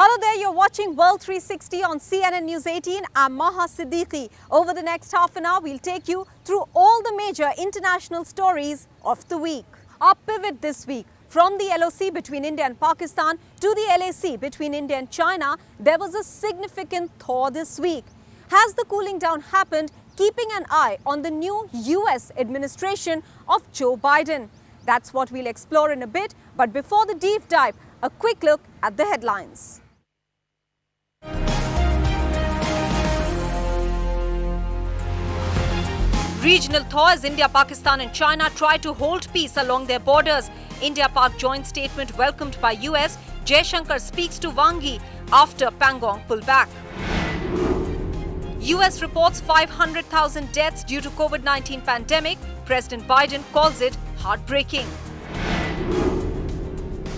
Hello there, you're watching World 360 on CNN News 18. I'm Maha Siddiqui. Over the next half an hour, we'll take you through all the major international stories of the week. Our pivot this week, from the LoC between India and Pakistan to the LAC between India and China, there was a significant thaw this week. Has the cooling down happened, keeping an eye on the new US administration of Joe Biden? That's what we'll explore in a bit, but before the deep dive, a quick look at the headlines. Regional thaw as India, Pakistan and China try to hold peace along their borders. India-Pak joint statement welcomed by US. Jaishankar speaks to Wang Yi after Pangong pullback. US reports 500,000 deaths due to COVID-19 pandemic. President Biden calls it heartbreaking.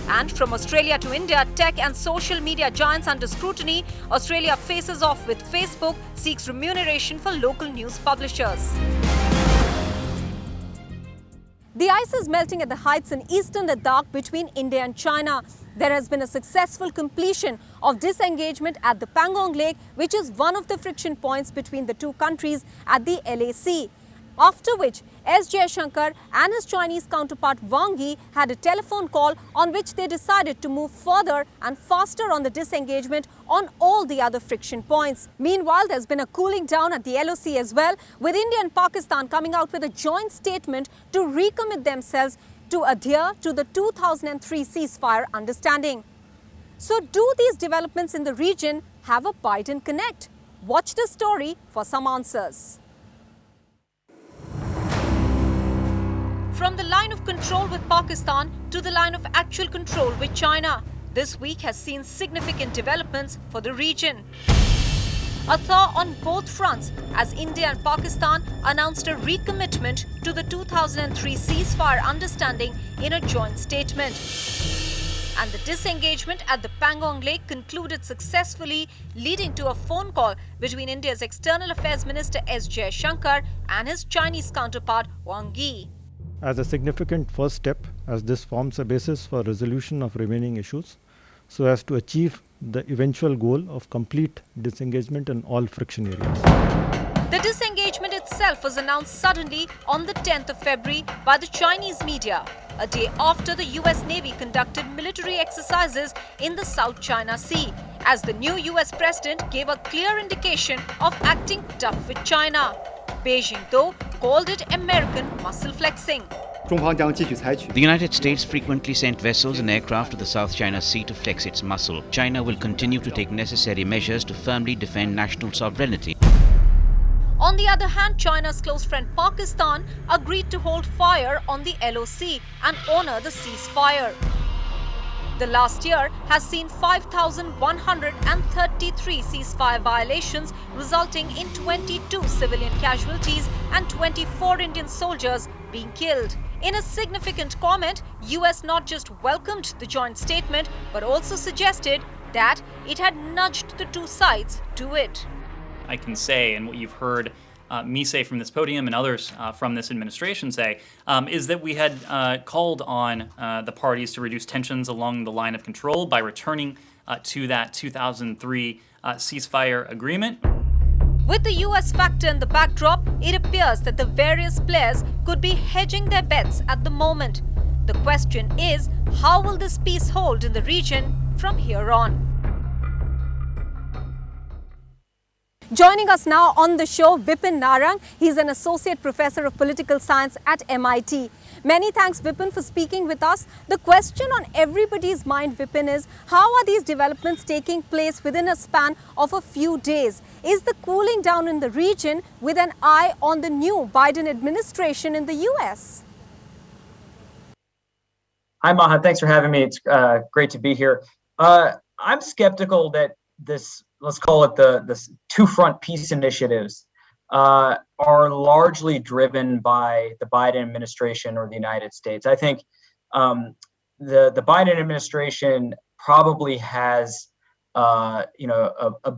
And from Australia to India, tech and social media giants under scrutiny. Australia faces off with Facebook, seeks remuneration for local news publishers. The ice is melting at the heights in eastern Ladakh between India and China. There has been a successful completion of disengagement at the Pangong Lake, which is one of the friction points between the two countries at the LAC. After which, S. Jaishankar and his Chinese counterpart Wang Yi had a telephone call on which they decided to move further and faster on the disengagement on all the other friction points. Meanwhile, there's been a cooling down at the LoC as well, with India and Pakistan coming out with a joint statement to recommit themselves to adhere to the 2003 ceasefire understanding. So do these developments in the region have a Biden connect? Watch the story for some answers. From the line of control with Pakistan to the line of actual control with China, this week has seen significant developments for the region. A thaw on both fronts as India and Pakistan announced a recommitment to the 2003 ceasefire understanding in a joint statement. And the disengagement at the Pangong Lake concluded successfully, leading to a phone call between India's External Affairs Minister S. Jaishankar and his Chinese counterpart Wang Yi. As a significant first step, as this forms a basis for resolution of remaining issues, so as to achieve the eventual goal of complete disengagement in all friction areas. The disengagement itself was announced suddenly on the 10th of February by the Chinese media, a day after the US Navy conducted military exercises in the South China Sea, as the new US president gave a clear indication of acting tough with China. Beijing, though, called it American muscle flexing. The United States frequently sent vessels and aircraft to the South China Sea to flex its muscle. China will continue to take necessary measures to firmly defend national sovereignty. On the other hand, China's close friend Pakistan agreed to hold fire on the LoC and honor the ceasefire. The last year has seen 5,133 ceasefire violations, resulting in 22 civilian casualties and 24 Indian soldiers being killed. In a significant comment, US not just welcomed the joint statement, but also suggested that it had nudged the two sides to it. I can say, and what you've heard me say from this podium and others from this administration say, is that we had called on the parties to reduce tensions along the line of control by returning to that 2003 ceasefire agreement. With the US factor in the backdrop, it appears that the various players could be hedging their bets at the moment. The question is, how will this peace hold in the region from here on? Joining us now on the show, Vipin Narang. He's an associate professor of political science at MIT. Many thanks, Vipin, for speaking with us. The question on everybody's mind, Vipin, is how are these developments taking place within a span of a few days? Is the cooling down in the region with an eye on the new Biden administration in the US? Hi, Maha. Thanks for having me. It's great to be here. I'm skeptical that this, let's call it the two-front peace initiatives, are largely driven by the Biden administration or the United States. I think the Biden administration probably has a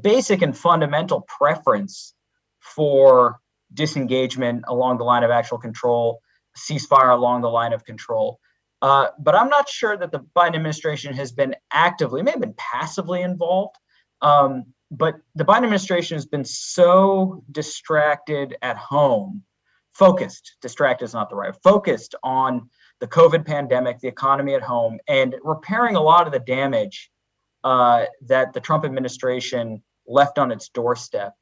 basic and fundamental preference for disengagement along the line of actual control, ceasefire along the line of control. But I'm not sure that the Biden administration has been actively, may have been passively involved. But the Biden administration has been so distracted at home, focused, distracted is not the right, focused on the COVID pandemic, the economy at home, and repairing a lot of the damage that the Trump administration left on its doorstep.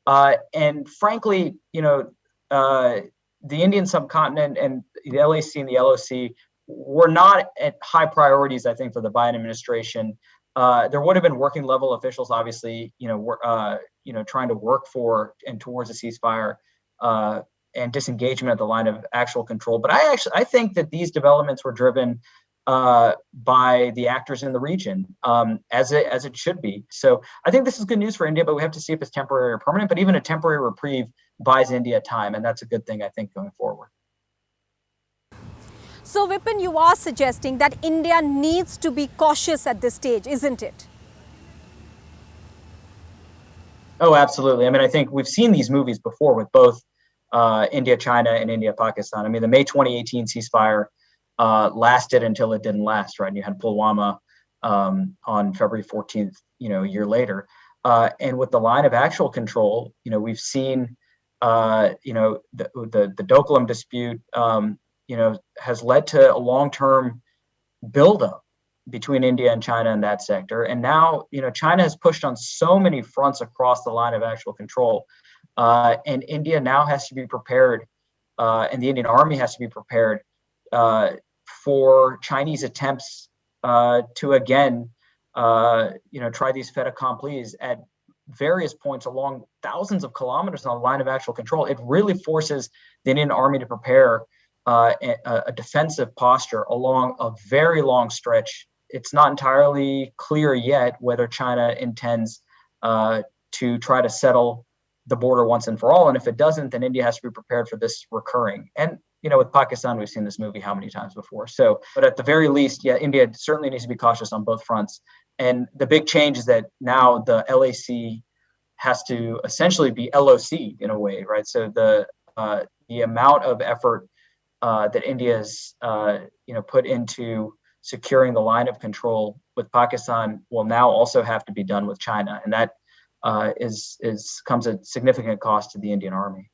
And frankly, the Indian subcontinent and the LAC and the LoC were not at high priorities, I think, for the Biden administration. There would have been working level officials, obviously, trying to work for and towards a ceasefire and disengagement at the line of actual control. But I think that these developments were driven by the actors in the region, as it should be. So I think this is good news for India, but we have to see if it's temporary or permanent. But even a temporary reprieve buys India time, and that's a good thing, I think, going forward. So, Vipin, you are suggesting that India needs to be cautious at this stage, isn't it? Oh, absolutely. I mean, I think we've seen these movies before with both India, China, and India, Pakistan. I mean, the May 2018 ceasefire lasted until it didn't last, right? And you had Pulwama on February 14th, a year later. And with the line of actual control, we've seen, the Doklam dispute, has led to a long-term buildup between India and China in that sector. And now, China has pushed on so many fronts across the line of actual control. And India now has to be prepared, and the Indian Army has to be prepared for Chinese attempts to again, try these fait accomplis at various points along thousands of kilometers on the line of actual control. It really forces the Indian Army to prepare a defensive posture along a very long stretch. It's not entirely clear yet whether China intends to try to settle the border once and for all. And if it doesn't, then India has to be prepared for this recurring. And, with Pakistan, we've seen this movie how many times before. So, but at the very least, yeah, India certainly needs to be cautious on both fronts. And the big change is that now the LAC has to essentially be LoC in a way, right? So the amount of effort that India's put into securing the line of control with Pakistan will now also have to be done with China, and that comes at significant cost to the Indian Army.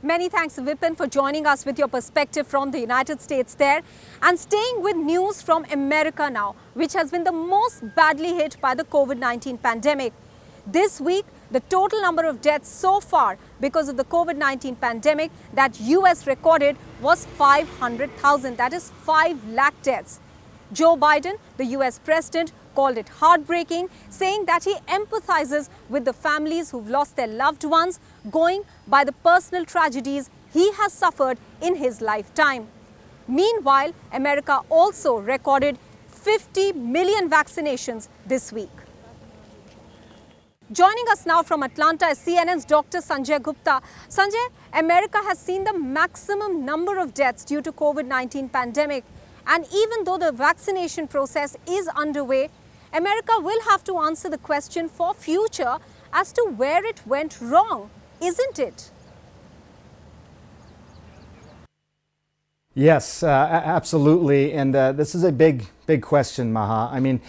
Many thanks, Vipin, for joining us with your perspective from the United States there. And staying with news from America now, which has been the most badly hit by the COVID-19 pandemic. This week, the total number of deaths so far because of the COVID-19 pandemic that US recorded was 500,000. That is 5 lakh deaths. Joe Biden, the US president, called it heartbreaking, saying that he empathizes with the families who've lost their loved ones, going by the personal tragedies he has suffered in his lifetime. Meanwhile, America also recorded 50 million vaccinations this week. Joining us now from Atlanta is CNN's Dr. Sanjay Gupta. Sanjay, America has seen the maximum number of deaths due to COVID-19 pandemic. And even though the vaccination process is underway, America will have to answer the question for future as to where it went wrong, isn't it? Yes, absolutely. And this is a big question, Maha. I mean,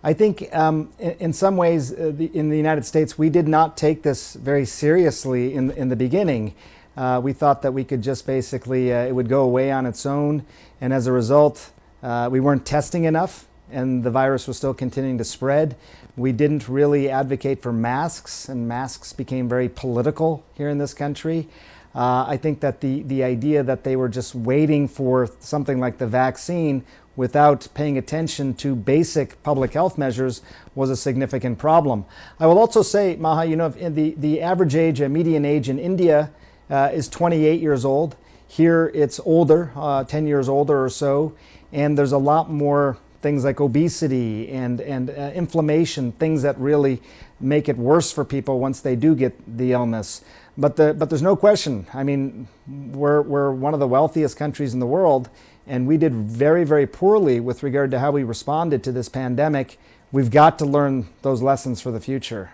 I think in some ways in the United States, we did not take this very seriously in the beginning. We thought that we could just basically, it would go away on its own. And as a result, we weren't testing enough and the virus was still continuing to spread. We didn't really advocate for masks, and masks became very political here in this country. I think that the idea that they were just waiting for something like the vaccine without paying attention to basic public health measures was a significant problem. I will also say, Maha, the average age, median age in India is 28 years old. Here it's older, 10 years older or so, and there's a lot more things like obesity and inflammation, things that really make it worse for people once they do get the illness. But there's no question. I mean, we're one of the wealthiest countries in the world, and we did very, very poorly with regard to how we responded to this pandemic. We've got to learn those lessons for the future.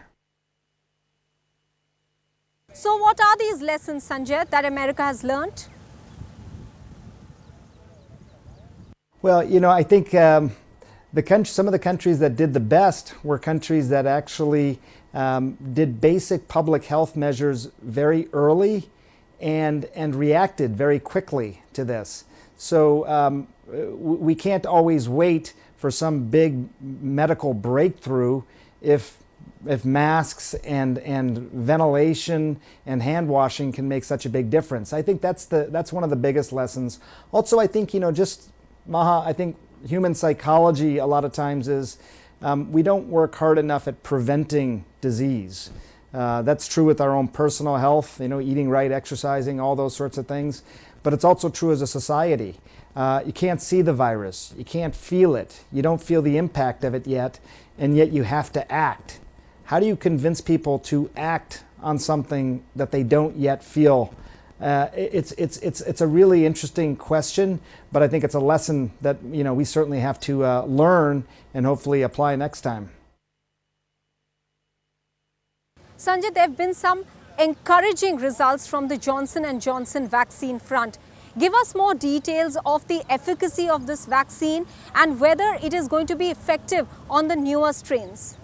So what are these lessons, Sanjay, that America has learned? Well, you know, I think some of the countries that did the best were countries that actually did basic public health measures very early and reacted very quickly to this. So we can't always wait for some big medical breakthrough if masks and ventilation and hand washing can make such a big difference. I think that's one of the biggest lessons. Also, I think, you know, just Maha, I think human psychology a lot of times is we don't work hard enough at preventing disease. That's true with our own personal health, you know, eating right, exercising, all those sorts of things. But it's also true as a society. You can't see the virus. You can't feel it. You don't feel the impact of it yet, and yet you have to act. How do you convince people to act on something that they don't yet feel? It's a really interesting question, but I think it's a lesson that, you know, we certainly have to learn and hopefully apply next time. Sanjay, there have been some encouraging results from the Johnson & Johnson vaccine front. Give us more details of the efficacy of this vaccine and whether it is going to be effective on the newer strains.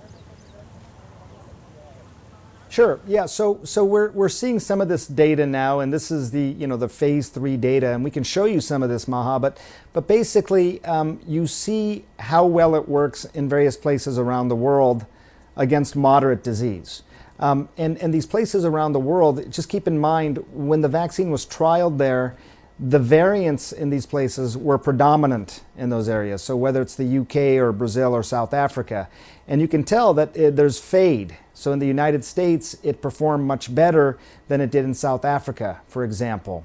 Sure. Yeah. So we're seeing some of this data now, and this is the the phase 3 data, and we can show you some of this, Maha. But basically, you see how well it works in various places around the world against moderate disease. And these places around the world, just keep in mind when the vaccine was trialed there, the variants in these places were predominant in those areas. So whether it's the UK or Brazil or South Africa, and you can tell that there's fade. So in the United States, it performed much better than it did in South Africa, for example.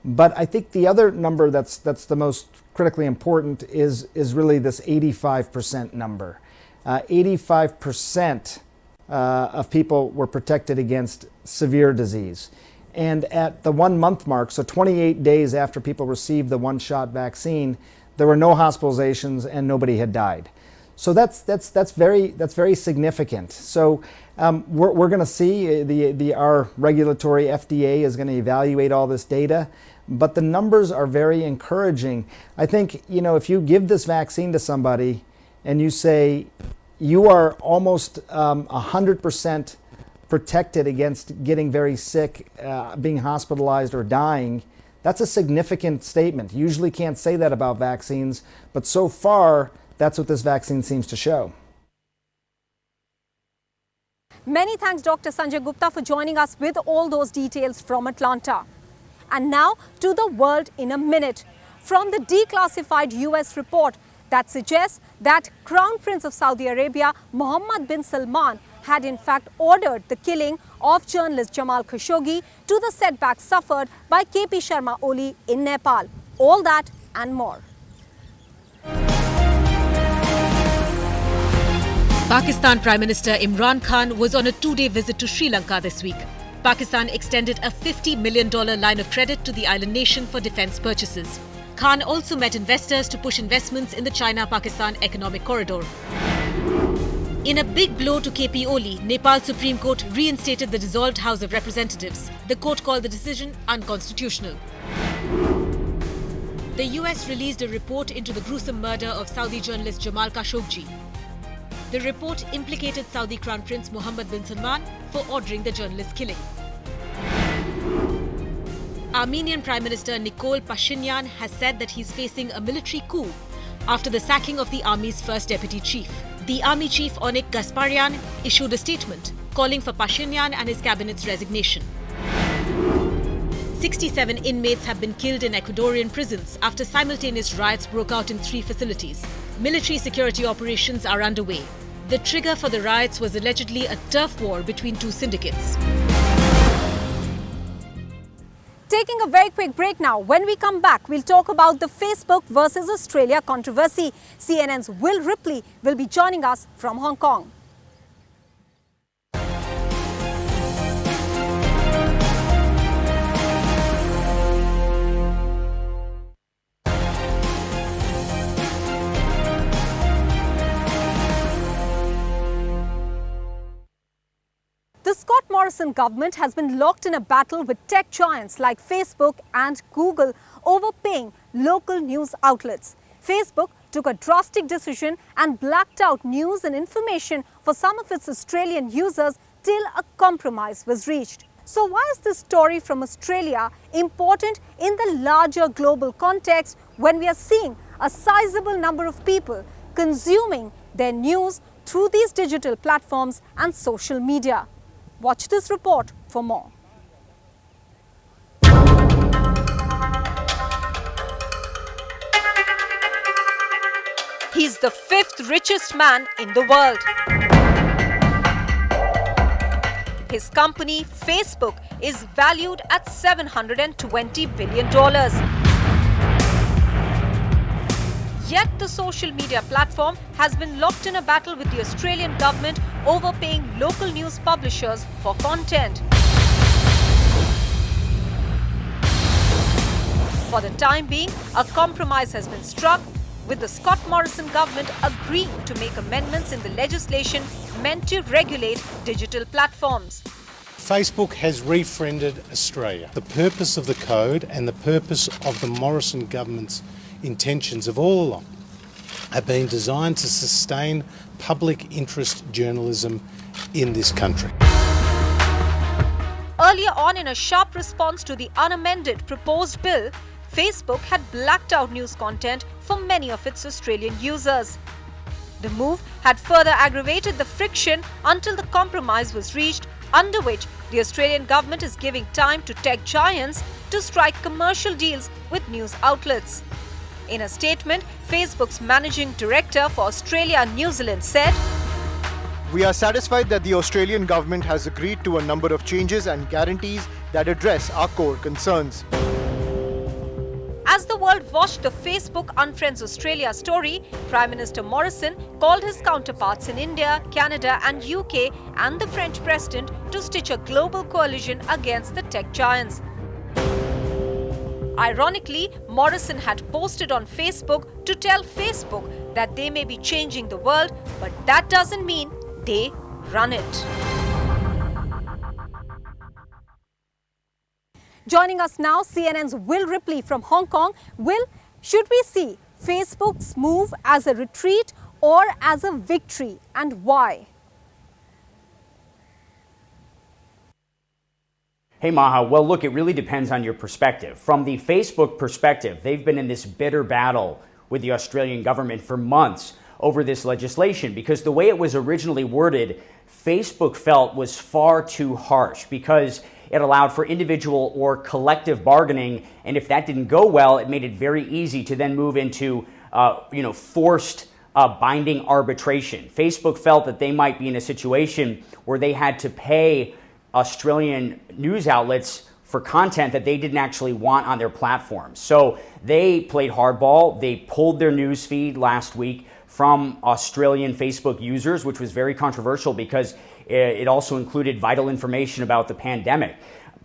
But I think the other number that's the most critically important is really this 85% number. 85% of people were protected against severe disease. And at the 1 month mark, so 28 days after people received the one-shot vaccine, there were no hospitalizations and nobody had died. So that's very significant. So we're going to see our regulatory FDA is going to evaluate all this data, but the numbers are very encouraging. I think, you know, if you give this vaccine to somebody and you say you are almost 100% protected against getting very sick, being hospitalized or dying, that's a significant statement. You usually can't say that about vaccines, but so far, that's what this vaccine seems to show. Many thanks, Dr. Sanjay Gupta, for joining us with all those details from Atlanta. And now to the world in a minute. From the declassified US report that suggests that Crown Prince of Saudi Arabia, Mohammed bin Salman, had in fact ordered the killing of journalist Jamal Khashoggi, to the setbacks suffered by KP Sharma Oli in Nepal. All that and more. Pakistan Prime Minister Imran Khan was on a 2-day visit to Sri Lanka this week. Pakistan extended a $50 million line of credit to the island nation for defence purchases. Khan also met investors to push investments in the China-Pakistan economic corridor. In a big blow to KP Oli, Nepal Supreme Court reinstated the dissolved House of Representatives. The court called the decision unconstitutional. The US released a report into the gruesome murder of Saudi journalist Jamal Khashoggi. The report implicated Saudi Crown Prince Mohammed bin Salman for ordering the journalist's killing. Armenian Prime Minister Nikol Pashinyan has said that he's facing a military coup after the sacking of the army's first deputy chief. The army chief Onik Gasparyan issued a statement calling for Pashinyan and his cabinet's resignation. 67 inmates have been killed in Ecuadorian prisons after simultaneous riots broke out in 3 facilities. Military security operations are underway. The trigger for the riots was allegedly a turf war between 2 syndicates. Taking a very quick break now. When we come back, we'll talk about the Facebook versus Australia controversy. CNN's Will Ripley will be joining us from Hong Kong. The Scott Morrison government has been locked in a battle with tech giants like Facebook and Google over paying local news outlets. Facebook took a drastic decision and blacked out news and information for some of its Australian users till a compromise was reached. So why is this story from Australia important in the larger global context when we are seeing a sizable number of people consuming their news through these digital platforms and social media? Watch this report for more. He's the 5th richest man in the world. His company, Facebook, is valued at $720 billion. Yet the social media platform has been locked in a battle with the Australian government over paying local news publishers for content. For the time being, a compromise has been struck, with the Scott Morrison government agreeing to make amendments in the legislation meant to regulate digital platforms. Facebook has refriended Australia. The purpose of the code and the purpose of the Morrison government's intentions of all along have been designed to sustain public interest journalism in this country. Earlier on, in a sharp response to the unamended proposed bill, Facebook had blacked out news content for many of its Australian users. The move had further aggravated the friction until the compromise was reached, under which the Australian government is giving time to tech giants to strike commercial deals with news outlets. In a statement, Facebook's managing director for Australia and New Zealand said, "We are satisfied that the Australian government has agreed to a number of changes and guarantees that address our core concerns." As the world watched the Facebook Unfriends Australia story, Prime Minister Morrison called his counterparts in India, Canada and UK and the French president to stitch a global coalition against the tech giants. Ironically, Morrison had posted on Facebook to tell Facebook that they may be changing the world, but that doesn't mean they run it. Joining us now, CNN's Will Ripley from Hong Kong. Will, should we see Facebook's move as a retreat or as a victory, and why? Hey Maha, well look, it really depends on your perspective. From the Facebook perspective, they've been in this bitter battle with the Australian government for months over this legislation because the way it was originally worded, Facebook felt was far too harsh because it allowed for individual or collective bargaining, and if that didn't go well, it made it very easy to then move into forced binding arbitration. Facebook felt that they might be in a situation where they had to pay Australian news outlets for content that they didn't actually want on their platforms. So they played hardball. They pulled their news feed last week from Australian Facebook users, which was very controversial because it also included vital information about the pandemic.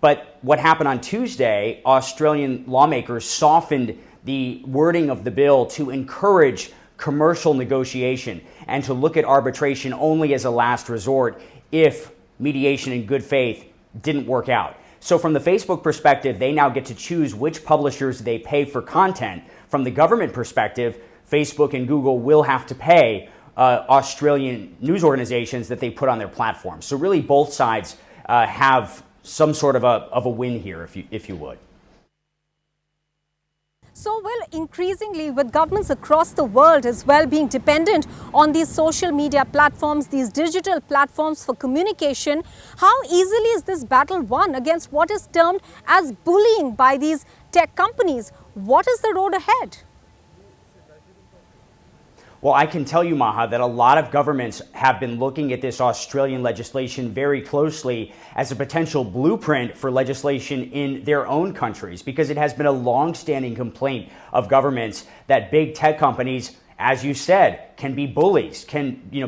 But what happened on Tuesday, Australian lawmakers softened the wording of the bill to encourage commercial negotiation and to look at arbitration only as a last resort if mediation in good faith didn't work out. So from the Facebook perspective, they now get to choose which publishers they pay for content. From the government perspective, Facebook and Google will have to pay Australian news organizations that they put on their platforms. So really both sides have some sort of a win here, if you would. So, Will, increasingly with governments across the world as well being dependent on these social media platforms, these digital platforms for communication, how easily is this battle won against what is termed as bullying by these tech companies? What is the road ahead? Well, I can tell you, Maha, that a lot of governments have been looking at this Australian legislation very closely as a potential blueprint for legislation in their own countries, because it has been a long-standing complaint of governments that big tech companies, as you said, can be bullies,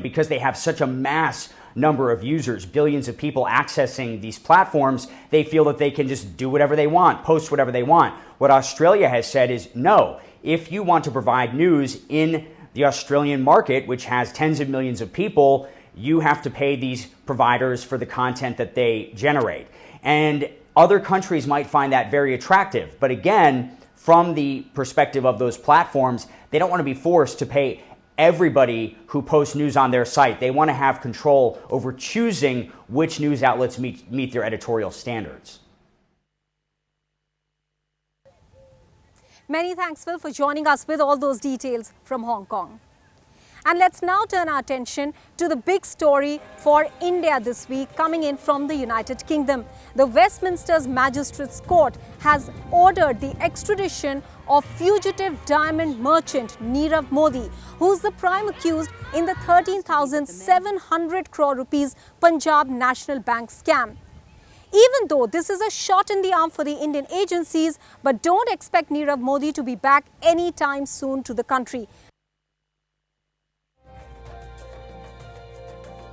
because they have such a mass number of users, billions of people accessing these platforms, they feel that they can just do whatever they want, post whatever they want. What Australia has said is, no, if you want to provide news in the Australian market, which has tens of millions of people, you have to pay these providers for the content that they generate. And other countries might find that very attractive. But again, from the perspective of those platforms, they don't want to be forced to pay everybody who posts news on their site. They want to have control over choosing which news outlets meet their editorial standards. Many thanks, Phil, for joining us with all those details from Hong Kong. And let's now turn our attention to the big story for India this week, coming in from the United Kingdom. The Westminster's Magistrates Court has ordered the extradition of fugitive diamond merchant Neerav Modi, who's the prime accused in the 13,700 crore rupees Punjab National Bank scam. Even though this is a shot in the arm for the Indian agencies, but don't expect Neerav Modi to be back anytime soon to the country.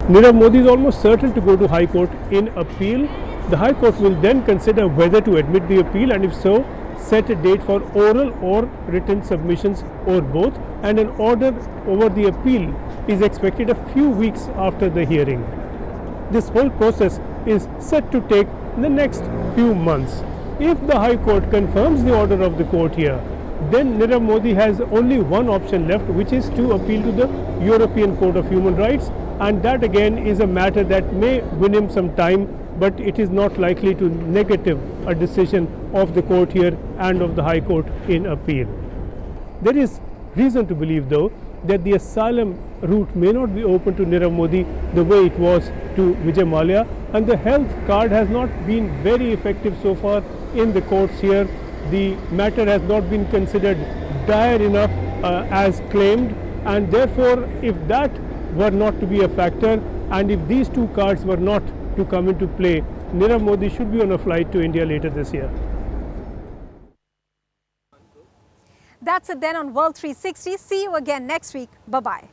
Neerav Modi is almost certain to go to High Court in appeal. The High Court will then consider whether to admit the appeal, and if so, set a date for oral or written submissions or both, and an order over the appeal is expected a few weeks after the hearing. This whole process is set to take the next few months. If the High Court confirms the order of the court here, then Neerav Modi has only one option left, which is to appeal to the European Court of Human Rights, and that again is a matter that may win him some time, but it is not likely to negative a decision of the court here and of the High Court in appeal. There is reason to believe, though, that the asylum route may not be open to Neerav Modi the way it was to Vijay Mallya, and the health card has not been very effective so far in the courts here. The matter has not been considered dire enough as claimed, and therefore if that were not to be a factor, and if these two cards were not to come into play, Neerav Modi should be on a flight to India later this year. That's it then on World 360. See you again next week. Bye-bye.